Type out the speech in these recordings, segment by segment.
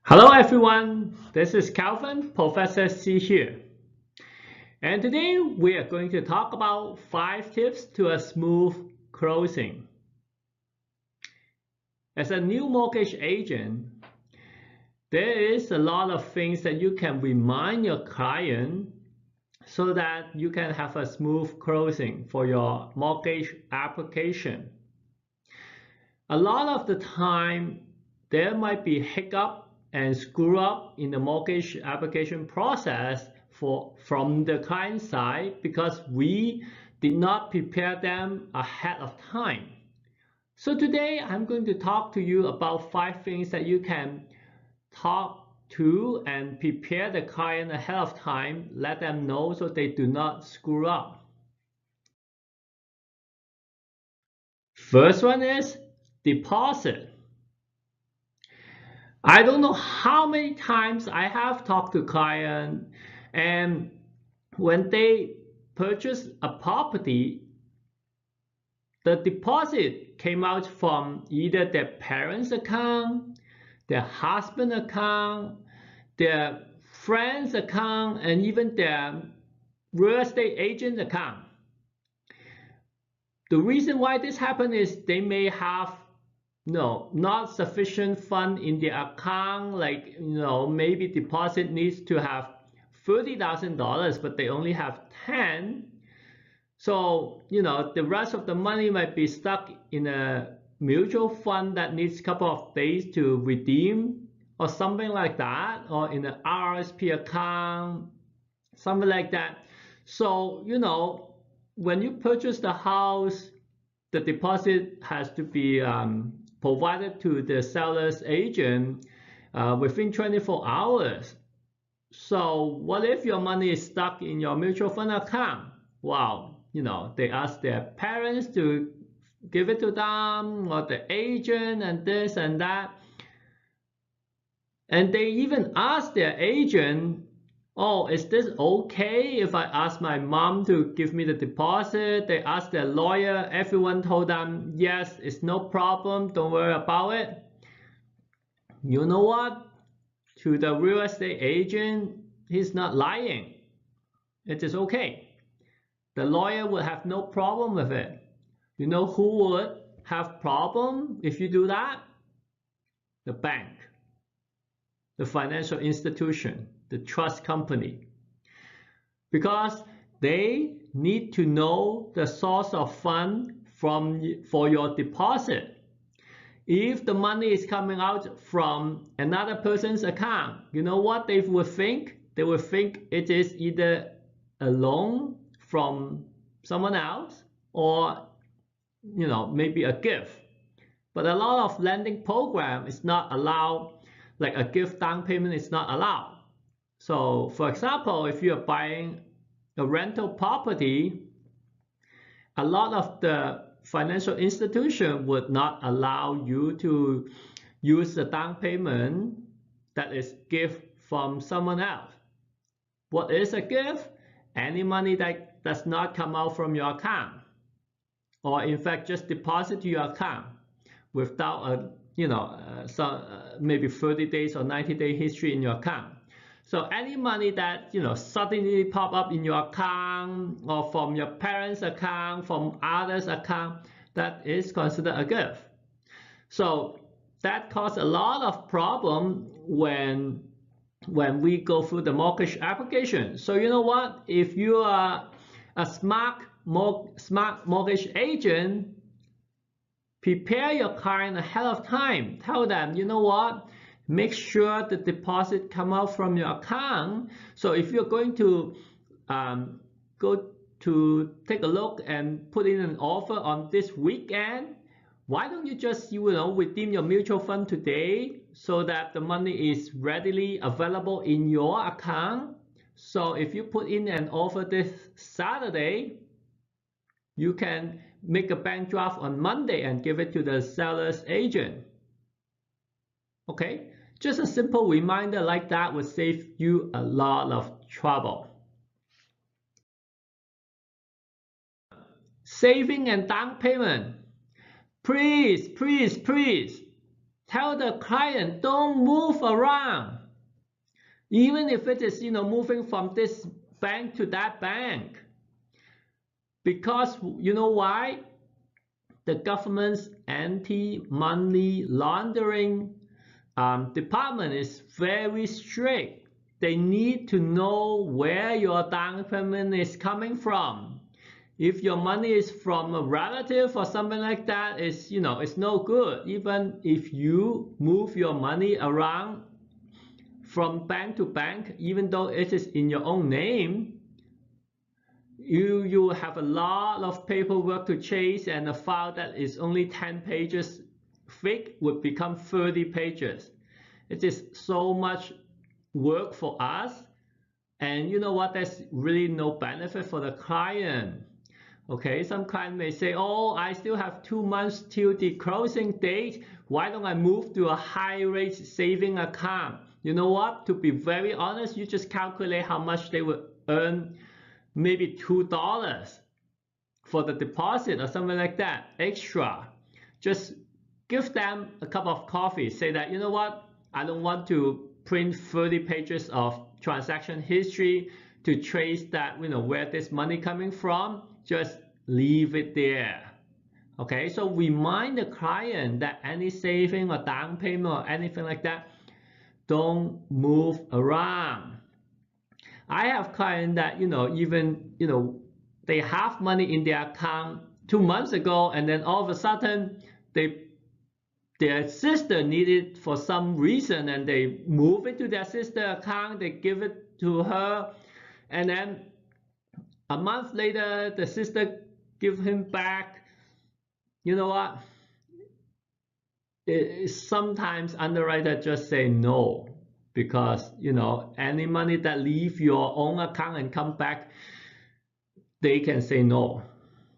Hello everyone, this is Calvin, Professor C here. And today we are going to talk about 5 tips to a smooth closing. As a new mortgage agent, there is a lot of things that you can remind your client so that you can have a smooth closing for your mortgage application. A lot of the time, there might be hiccup and screw up in the mortgage application process from the client side because we did not prepare them ahead of time. So today I'm going to talk to you about 5 things that you can talk to and prepare the client ahead of time, let them know so they do not screw up. First one is deposit. I don't know how many times I have talked to clients, and when they purchase a property, the deposit came out from either their parents' account, their husband account, their friend's account, and even their real estate agent account. The reason why this happened is they may have not sufficient fund in the account, like maybe deposit needs to have $30,000, but they only have 10. So the rest of the money might be stuck in a mutual fund that needs a couple of days to redeem or something like that, or in an RSP account, something like that. So when you purchase the house, the deposit has to be provided to the seller's agent within 24 hours. So what if your money is stuck in your mutual fund account? Wow, they ask their parents to give it to them, or the agent, and this and that. And they even ask their agent, oh, is this okay if I ask my mom to give me the deposit? They asked their lawyer. Everyone told them, yes, it's no problem. Don't worry about it. You know what? To the real estate agent, he's not lying. It is okay. The lawyer would have no problem with it. You know who would have problem if you do that? The bank, the financial institution, the trust company, because they need to know the source of fund for your deposit. If the money is coming out from another person's account, you know what they would think? They would think it is either a loan from someone else or maybe a gift. But a lot of lending program is not allowed, like a gift down payment is not allowed. So for example, if you're buying a rental property, a lot of the financial institution would not allow you to use the down payment that is gift from someone else. What is a gift? Any money that does not come out from your account, or in fact just deposit to your account without a maybe 30 days or 90-day history in your account. So any money that suddenly pop up in your account or from your parents' account, from others' account, that is considered a gift. So that causes a lot of problem when we go through the mortgage application. So you know what? If you are a smart mortgage agent, prepare your client ahead of time. Tell them, you know what? Make sure the deposit come out from your account. So if you're going to go to take a look and put in an offer on this weekend, why don't you just redeem your mutual fund today so that the money is readily available in your account? So if you put in an offer this Saturday, you can make a bank draft on Monday and give it to the seller's agent. Okay, just a simple reminder like that would save you a lot of trouble. Saving and down payment. Please, please, please Tell the client, don't move around. Even if it is, moving from this bank to that bank. Because you know why? The government's anti-money laundering department is very strict. They need to know where your down payment is coming from. If your money is from a relative or something like that, it's no good. Even if you move your money around from bank to bank, even though it is in your own name, you have a lot of paperwork to chase, and a file that is only 10 pages thick would become 30 pages. It is so much work for us, and you know what, there's really no benefit for the client. Okay, some client may say, oh, I still have 2 months till the closing date, why don't I move to a high rate saving account? You know what, to be very honest, you just calculate how much they will earn, maybe $2 for the deposit or something like that extra. Just give them a cup of coffee, say that, you know what, I don't want to print 30 pages of transaction history to trace that, where this money coming from. Just leave it there. Okay, so remind the client that any saving or down payment or anything like that, don't move around. I have clients that, even, they have money in their account 2 months ago, and then all of a sudden their sister needed for some reason, and they move it to their sister account, they give it to her, and then a month later the sister give him back. You know what? Sometimes underwriter just say no, because any money that leave your own account and come back, they can say no.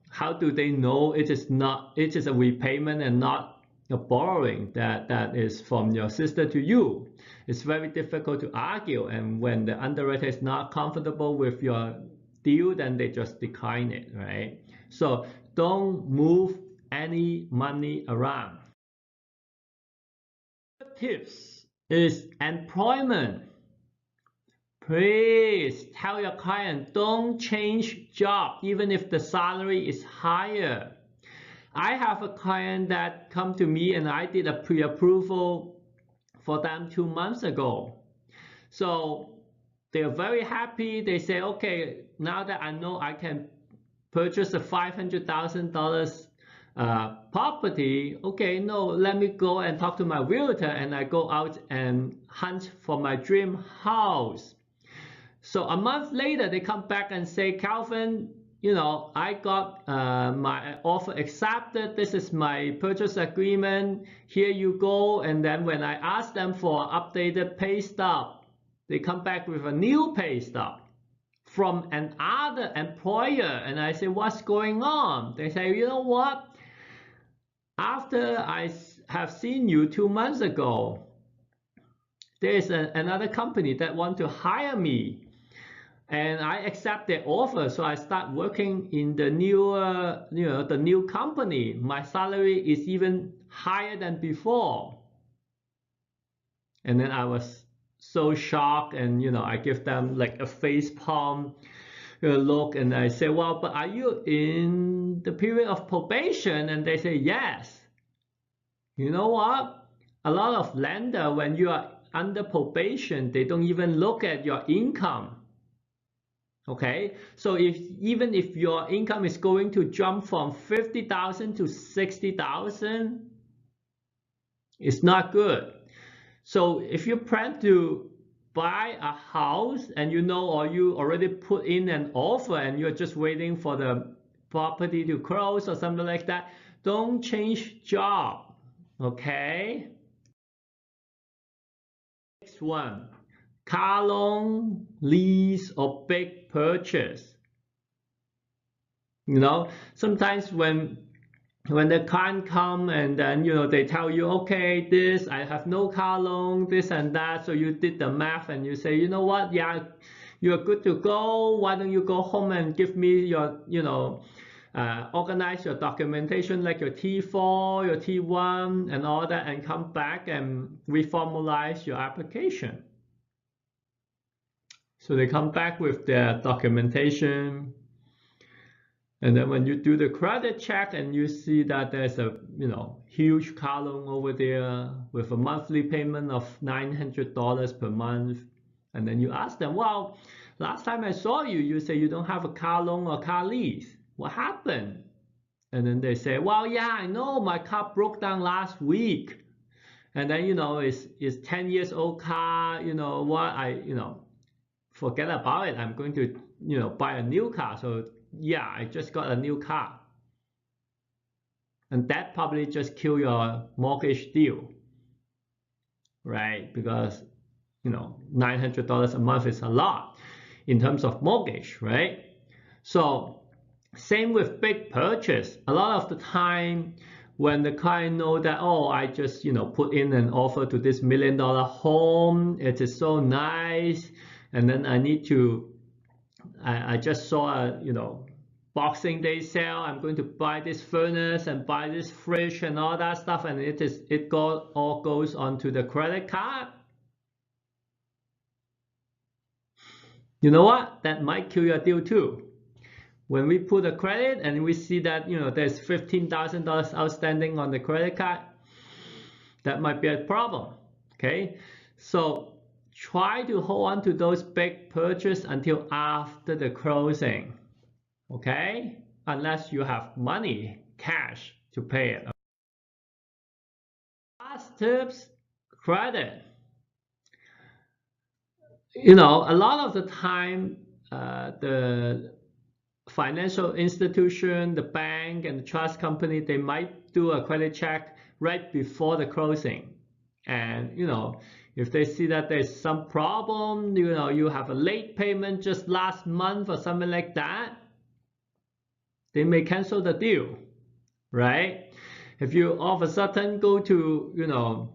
How do they know it is a repayment and not a borrowing that is from your sister to you? It's very difficult to argue, and when the underwriter is not comfortable with your deal, then they just decline it, right? So don't move any money around. Tips is employment. Please tell your client, don't change job even if the salary is higher. I have a client that come to me, and I did a pre-approval for them 2 months ago. So they're very happy. They say, okay, now that I know I can purchase a $500,000 property, okay, no, let me go and talk to my realtor, and I go out and hunt for my dream house. So a month later, they come back and say, Calvin, I got my offer accepted. This is my purchase agreement. Here you go. And then when I ask them for updated pay stub, they come back with a new pay stub from another employer. And I say, what's going on? They say, you know what? After I have seen you 2 months ago, there's another company that want to hire me. And I accept their offer, so I start working in the new company. My salary is even higher than before. And then I was so shocked, and I give them like a face palm look, and I say, well, but are you in the period of probation? And they say yes. You know what? A lot of lender, when you are under probation, they don't even look at your income. Okay, so even if your income is going to jump from 50,000 to 60,000, it's not good. So if you plan to buy a house, and or you already put in an offer and you're just waiting for the property to close or something like that, don't change job. Okay. Next one. Car loan, lease, or big purchase. Sometimes when the client come, and then they tell you, okay, this I have no car loan, this and that, so you did the math and you say, you know what, yeah, you're good to go. Why don't you go home and give me your organize your documentation like your T4, your T1 and all that, and come back and reformulate your application. So they come back with their documentation, and then when you do the credit check and you see that there's a huge car loan over there with a monthly payment of $900 per month, and then you ask them, well, last time I saw you, you say you don't have a car loan or car lease. What happened? And then they say, well, yeah, I know my car broke down last week. And then, it's 10 years old car, forget about it. I'm going to, buy a new car. So yeah, I just got a new car. And that probably just kill your mortgage deal, right? Because, $900 a month is a lot in terms of mortgage, right? So same with big purchase. A lot of the time when the client know that, oh, I just, put in an offer to this $1 million home, it is so nice. And then I just saw a, Boxing Day sale, I'm going to buy this furnace and buy this fridge and all that stuff, and all goes onto the credit card. You know what? That might kill your deal too. When we put a credit and we see that there's $15,000 outstanding on the credit card, that might be a problem. Okay, so try to hold on to those big purchases until after the closing. Okay, unless you have money, cash to pay it. Last tips, credit. A lot of the time, the financial institution, the bank, and the trust company, they might do a credit check right before the closing. And, if they see that there's some problem, you have a late payment just last month or something like that, they may cancel the deal, right? If you all of a sudden go to,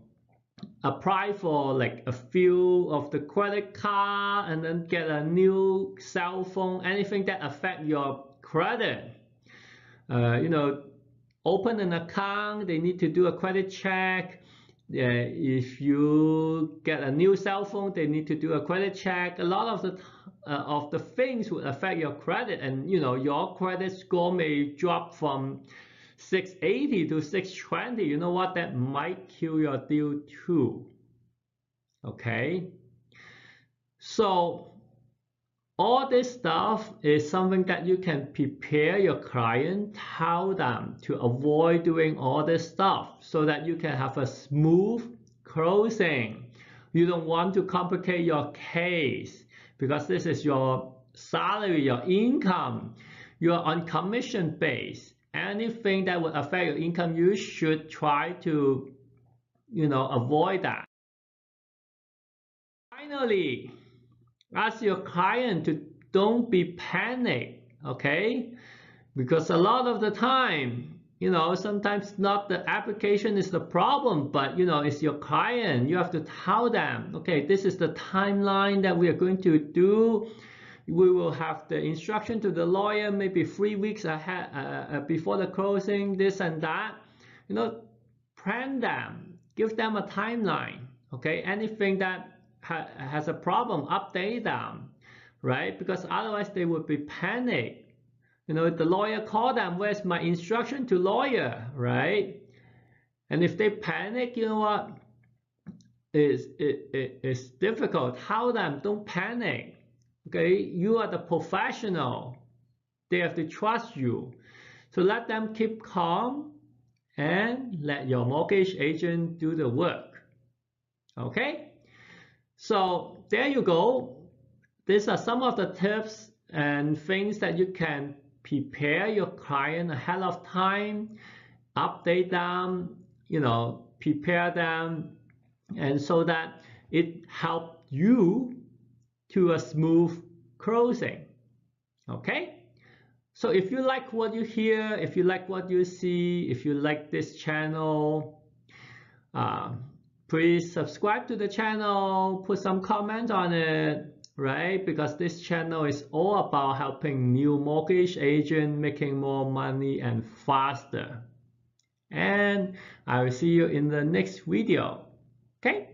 apply for like a few of the credit card and then get a new cell phone, anything that affect your credit, open an account, they need to do a credit check. If you get a new cell phone, they need to do a credit check. A lot of the things would affect your credit, and your credit score may drop from 680 to 620. You know what? That might kill your deal too. Okay, so all this stuff is something that you can prepare your client, tell them to avoid doing all this stuff so that you can have a smooth closing. You don't want to complicate your case because this is your salary, your income. You're on commission base. Anything that would affect your income, you should try to, avoid that. Finally, ask your client to don't be panicked, okay? Because a lot of the time, sometimes not the application is the problem, but it's your client. You have to tell them, okay, this is the timeline that we are going to do. We will have the instruction to the lawyer maybe 3 weeks ahead before the closing, this and that. Plan them, give them a timeline, okay? Anything that has a problem, update them, right? Because otherwise they would be panicked. The lawyer call them, where's my instruction to lawyer, right? And if they panic, you know what? It's difficult. Tell them, don't panic. Okay, you are the professional. They have to trust you. So let them keep calm and let your mortgage agent do the work. Okay? So there you go. These are some of the tips and things that you can prepare your client ahead of time, update them, prepare them, and so that it helps you to a smooth closing. Okay? So if you like what you hear, if you like what you see, if you like this channel, please subscribe to the channel, put some comment on it, right? Because this channel is all about helping new mortgage agents making more money and faster. And I will see you in the next video. Okay?